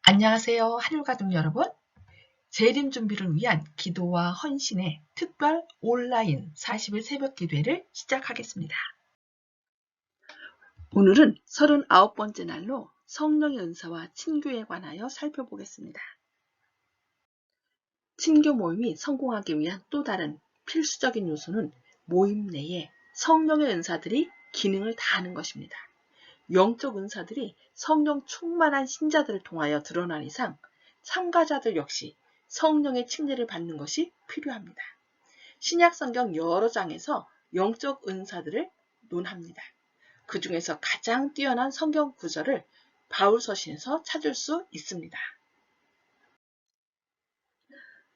안녕하세요. 한율가족 여러분. 재림 준비를 위한 기도와 헌신의 특별 온라인 40일 새벽 기도회를 시작하겠습니다. 오늘은 39번째 날로 성령의 은사와 친교에 관하여 살펴보겠습니다. 친교 모임이 성공하기 위한 또 다른 필수적인 요소는 모임 내에 성령의 은사들이 기능을 다하는 것입니다. 영적 은사들이 성령 충만한 신자들을 통하여 드러난 이상 참가자들 역시 성령의 칭례를 받는 것이 필요합니다. 신약성경 여러 장에서 영적 은사들을 논합니다. 그 중에서 가장 뛰어난 성경 구절을 바울서신에서 찾을 수 있습니다.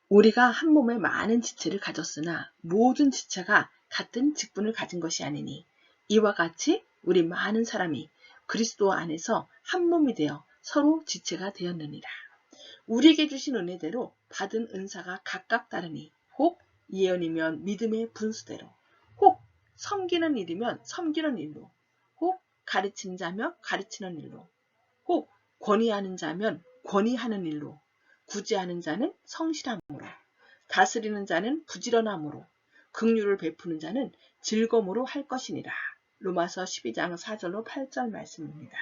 우리가 한 몸에 많은 지체를 가졌으나 모든 지체가 같은 직분을 가진 것이 아니니 이와 같이 우리 많은 사람이 그리스도 안에서 한 몸이 되어 서로 지체가 되었느니라. 우리에게 주신 은혜대로 받은 은사가 각각 다르니 혹 예언이면 믿음의 분수대로, 혹 섬기는 일이면 섬기는 일로, 혹 가르치는 자면 가르치는 일로, 혹 권위하는 자면 권위하는 일로, 구제하는 자는 성실함으로, 다스리는 자는 부지런함으로, 긍휼을 베푸는 자는 즐거움으로 할 것이니라. 로마서 12장 4절로 8절 말씀입니다.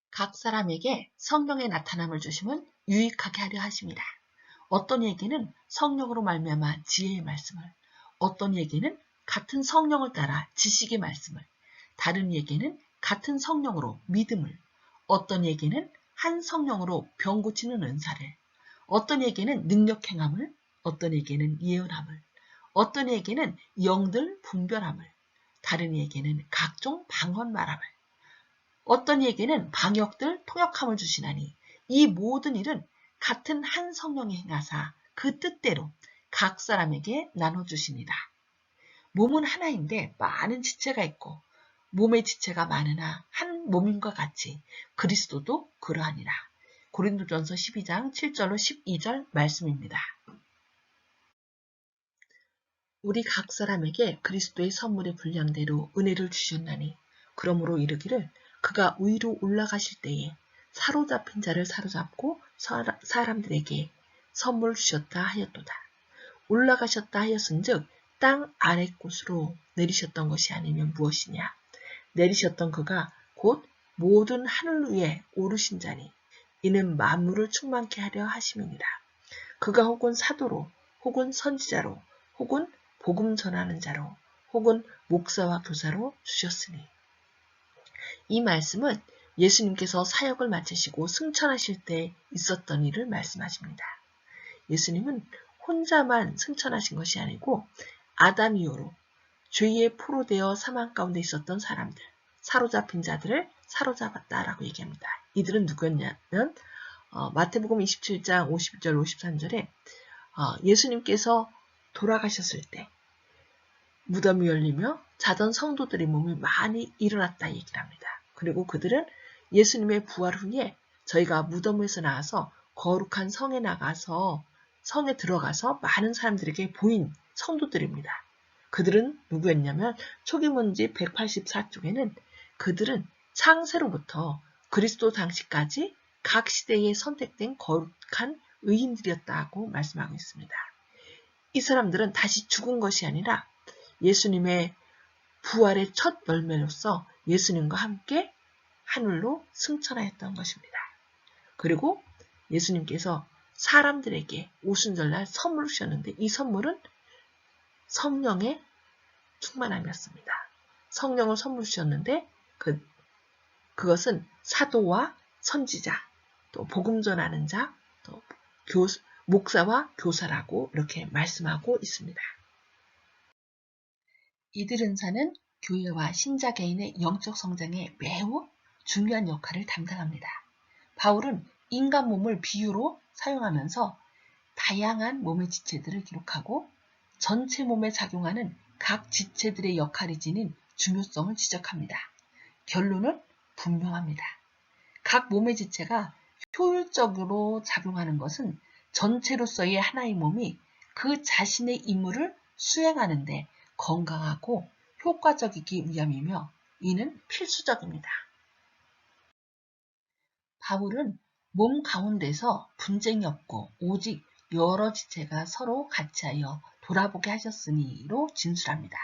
각 사람에게 성령의 나타남을 주심은 유익하게 하려 하십니다. 어떤 이에게는 성령으로 말미암아 지혜의 말씀을, 어떤 이에게는 같은 성령을 따라 지식의 말씀을, 다른 이에게는 같은 성령으로 믿음을, 어떤 이에게는 한 성령으로 병 고치는 은사를, 어떤 이에게는 능력 행함을, 어떤 이에게는 예언함을, 어떤 이에게는 영들 분별함을, 다른 이에게는 각종 방언 말함을, 어떤 이에게는 방역들 통역함을 주시나니 이 모든 일은 같은 한 성령이 행하사 그 뜻대로 각 사람에게 나눠주시니라. 몸은 하나인데 많은 지체가 있고 몸의 지체가 많으나 한 몸임과 같이 그리스도도 그러하니라. 고린도전서 12장 7절로 12절 말씀입니다. 우리 각 사람에게 그리스도의 선물의 분량대로 은혜를 주셨나니 그러므로 이르기를 그가 위로 올라가실 때에 사로잡힌 자를 사로잡고 사람들에게 선물 주셨다 하였도다. 올라가셨다 하였은즉 땅 아래 곳으로 내리셨던 것이 아니면 무엇이냐. 내리셨던 그가 곧 모든 하늘 위에 오르신 자니 이는 만물을 충만케 하려 하심이니라. 그가 혹은 사도로 혹은 선지자로 혹은 복음 전하는 자로 혹은 목사와 교사로 주셨으니 이 말씀은 예수님께서 사역을 마치시고 승천하실 때 있었던 일을 말씀하십니다. 예수님은 혼자만 승천하신 것이 아니고 아담 이후로 죄의 포로되어 사망 가운데 있었던 사람들, 사로잡힌 자들을 사로잡았다라고 얘기합니다. 이들은 누구였냐면 마태복음 27장 52절 53절에 예수님께서 돌아가셨을 때 무덤이 열리며 자던 성도들의 몸이 많이 일어났다 얘기를 합니다. 그리고 그들은 예수님의 부활 후에 저희가 무덤에서 나와서 거룩한 성에 나가서 성에 들어가서 많은 사람들에게 보인 성도들입니다. 그들은 누구였냐면 초기문지 184쪽에는 그들은 창세로부터 그리스도 당시까지 각 시대에 선택된 거룩한 의인들이었다고 말씀하고 있습니다. 이 사람들은 다시 죽은 것이 아니라 예수님의 부활의 첫 열매로서 예수님과 함께 하늘로 승천하였던 것입니다. 그리고 예수님께서 사람들에게 오순절날 선물을 주셨는데 이 선물은 성령의 충만함이었습니다. 성령을 선물 주셨는데 그것은 사도와 선지자, 또 복음 전하는 자, 또 목사와 교사라고 이렇게 말씀하고 있습니다. 이들 은사는 교회와 신자 개인의 영적 성장에 매우 중요한 역할을 담당합니다. 바울은 인간 몸을 비유로 사용하면서 다양한 몸의 지체들을 기록하고 전체 몸에 작용하는 각 지체들의 역할이 지닌 중요성을 지적합니다. 결론은 분명합니다. 각 몸의 지체가 효율적으로 작용하는 것은 전체로서의 하나의 몸이 그 자신의 임무를 수행하는데 건강하고 효과적이기 위함이며 이는 필수적입니다. 바울은 몸 가운데서 분쟁이 없고 오직 여러 지체가 서로 같이하여 돌아보게 하셨으니로 진술합니다.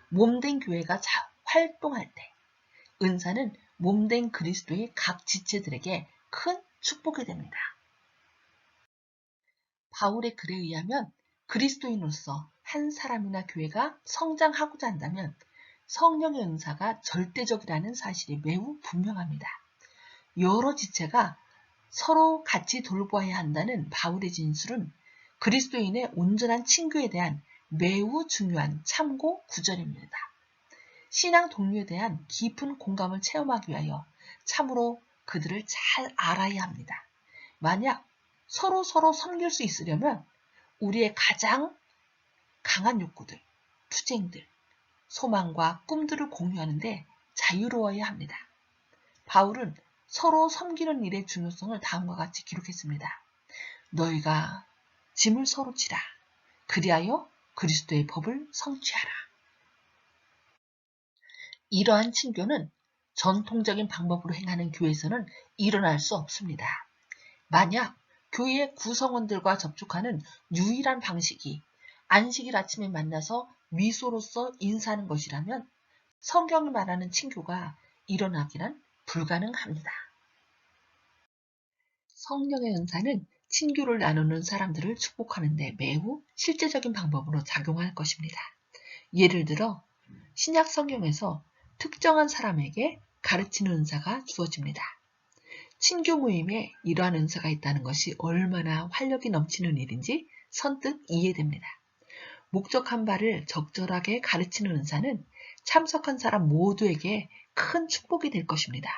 몸된 교회가 활동할 때 은사는 몸된 그리스도의 각 지체들에게 큰 축복이 됩니다. 바울의 글에 의하면 그리스도인으로서 한 사람이나 교회가 성장하고자 한다면 성령의 은사가 절대적이라는 사실이 매우 분명합니다. 여러 지체가 서로 같이 돌보아야 한다는 바울의 진술은 그리스도인의 온전한 친교에 대한 매우 중요한 참고 구절입니다. 신앙 동료에 대한 깊은 공감을 체험하기 위하여 참으로 그들을 잘 알아야 합니다. 만약 서로 섬길 수 있으려면 우리의 가장 강한 욕구들, 투쟁들, 소망과 꿈들을 공유하는데 자유로워야 합니다. 바울은 서로 섬기는 일의 중요성을 다음과 같이 기록했습니다. 너희가 짐을 서로 지라. 그리하여 그리스도의 법을 성취하라. 이러한 친교는 전통적인 방법으로 행하는 교회에서는 일어날 수 없습니다. 만약 교회 구성원들과 접촉하는 유일한 방식이 안식일 아침에 만나서 미소로서 인사하는 것이라면 성경이 말하는 친교가 일어나기란 불가능합니다. 성령의 은사는 친교를 나누는 사람들을 축복하는 데 매우 실제적인 방법으로 작용할 것입니다. 예를 들어 신약 성경에서 특정한 사람에게 가르치는 은사가 주어집니다. 친교 모임에 이러한 은사가 있다는 것이 얼마나 활력이 넘치는 일인지 선뜻 이해됩니다. 목적한 바를 적절하게 가르치는 은사는 참석한 사람 모두에게 큰 축복이 될 것입니다.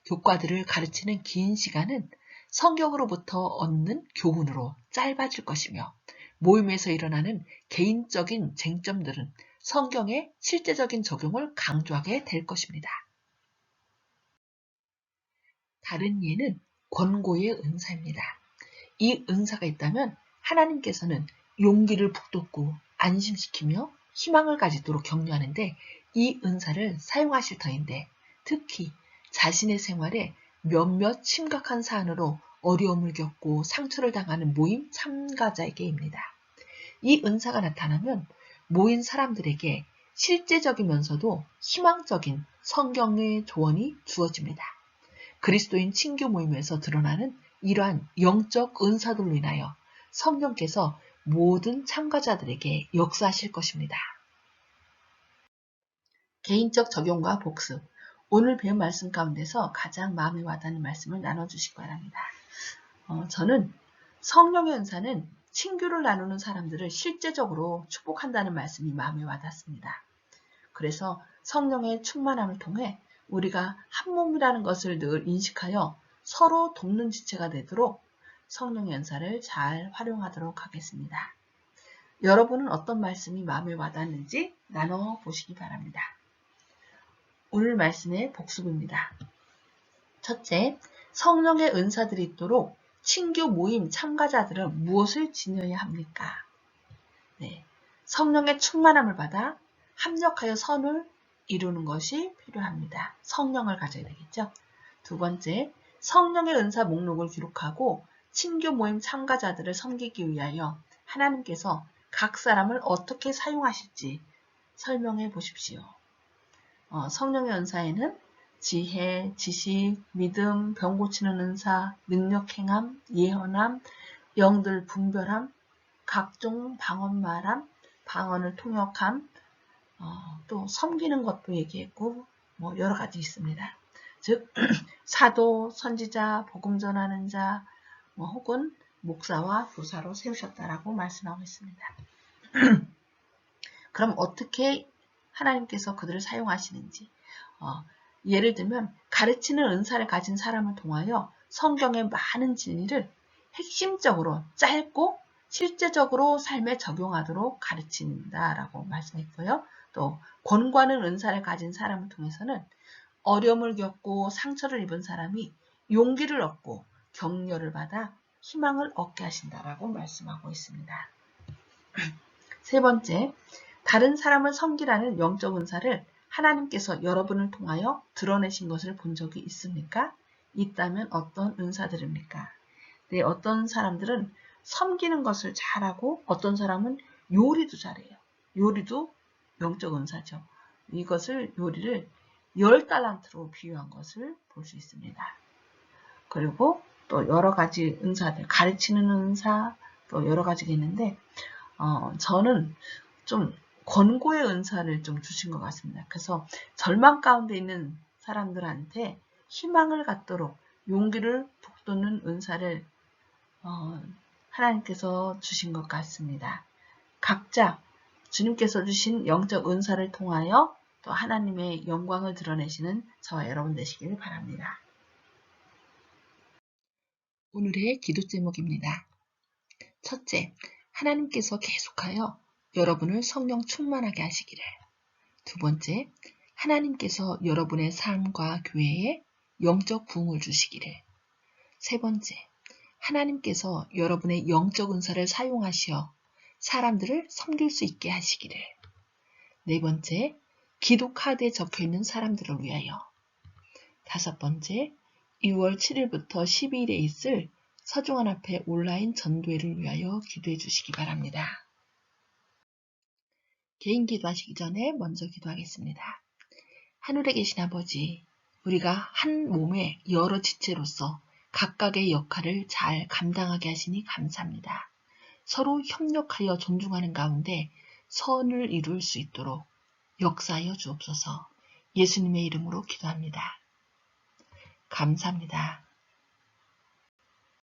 교과들을 가르치는 긴 시간은 성경으로부터 얻는 교훈으로 짧아질 것이며 모임에서 일어나는 개인적인 쟁점들은 성경의 실제적인 적용을 강조하게 될 것입니다. 다른 예는 권고의 은사입니다. 이 은사가 있다면 하나님께서는 용기를 북돋고 안심시키며 희망을 가지도록 격려하는데 이 은사를 사용하실 터인데 특히 자신의 생활에 몇몇 심각한 사안으로 어려움을 겪고 상처를 당하는 모임 참가자에게입니다. 이 은사가 나타나면 모인 사람들에게 실제적이면서도 희망적인 성경의 조언이 주어집니다. 그리스도인 친교 모임에서 드러나는 이러한 영적 은사들로 인하여 성령께서 모든 참가자들에게 역사하실 것입니다. 개인적 적용과 복습. 오늘 배운 말씀 가운데서 가장 마음에 와닿는 말씀을 나눠주시기 바랍니다. 저는 성령의 은사는 친교를 나누는 사람들을 실제적으로 축복한다는 말씀이 마음에 와닿습니다. 그래서 성령의 충만함을 통해 우리가 한 몸이라는 것을 늘 인식하여 서로 돕는 지체가 되도록 성령의 은사를 잘 활용하도록 하겠습니다. 여러분은 어떤 말씀이 마음에 와닿는지 나눠보시기 바랍니다. 오늘 말씀의 복습입니다. 첫째, 성령의 은사들이 있도록 친교 모임 참가자들은 무엇을 지녀야 합니까? 성령의 충만함을 받아 합력하여 선을 이루는 것이 필요합니다. 성령을 가져야 되겠죠? 두 번째, 성령의 은사 목록을 기록하고 친교 모임 참가자들을 섬기기 위하여 하나님께서 각 사람을 어떻게 사용하실지 설명해 보십시오. 성령의 은사에는 지혜, 지식, 믿음, 병 고치는 은사, 능력 행함, 예언함, 영들 분별함, 각종 방언 말함, 방언을 통역함, 또 섬기는 것도 얘기했고 여러 가지 있습니다. 즉 사도, 선지자, 복음 전하는 자 혹은 목사와 교사로 세우셨다라고 말씀하고 있습니다. 그럼 어떻게 하나님께서 그들을 사용하시는지 예를 들면 가르치는 은사를 가진 사람을 통하여 성경의 많은 진리를 핵심적으로 짧고 실제적으로 삶에 적용하도록 가르친다라고 말씀했고요. 또 권고하는 은사를 가진 사람을 통해서는 어려움을 겪고 상처를 입은 사람이 용기를 얻고 격려를 받아 희망을 얻게 하신다라고 말씀하고 있습니다. 세 번째, 다른 사람을 섬기라는 영적 은사를 하나님께서 여러분을 통하여 드러내신 것을 본 적이 있습니까? 있다면 어떤 은사들입니까? 네, 어떤 사람들은 섬기는 것을 잘하고 어떤 사람은 요리도 잘해요. 요리도 영적 은사죠. 이것을 요리를 10달란트로 비유한 것을 볼 수 있습니다. 그리고 또 여러 가지 은사들, 가르치는 은사, 또 여러 가지가 있는데 저는 좀 권고의 은사를 좀 주신 것 같습니다. 그래서 절망 가운데 있는 사람들한테 희망을 갖도록 용기를 북돋는 은사를 하나님께서 주신 것 같습니다. 각자 주님께서 주신 영적 은사를 통하여 또 하나님의 영광을 드러내시는 저와 여러분 되시길 바랍니다. 오늘의 기도 제목입니다. 첫째, 하나님께서 계속하여 여러분을 성령 충만하게 하시기를. 두 번째, 하나님께서 여러분의 삶과 교회에 영적 부흥을 주시기를. 세 번째, 하나님께서 여러분의 영적 은사를 사용하시어 사람들을 섬길 수 있게 하시기를. 네 번째, 기도 카드에 적혀있는 사람들을 위하여. 다섯 번째, 2월 7일부터 12일에 있을 서중환 앞에 온라인 전도회를 위하여 기도해 주시기 바랍니다. 개인 기도하시기 전에 먼저 기도하겠습니다. 하늘에 계신 아버지, 우리가 한 몸의 여러 지체로서 각각의 역할을 잘 감당하게 하시니 감사합니다. 서로 협력하여 존중하는 가운데 선을 이룰 수 있도록 역사하여 주옵소서. 예수님의 이름으로 기도합니다. 감사합니다.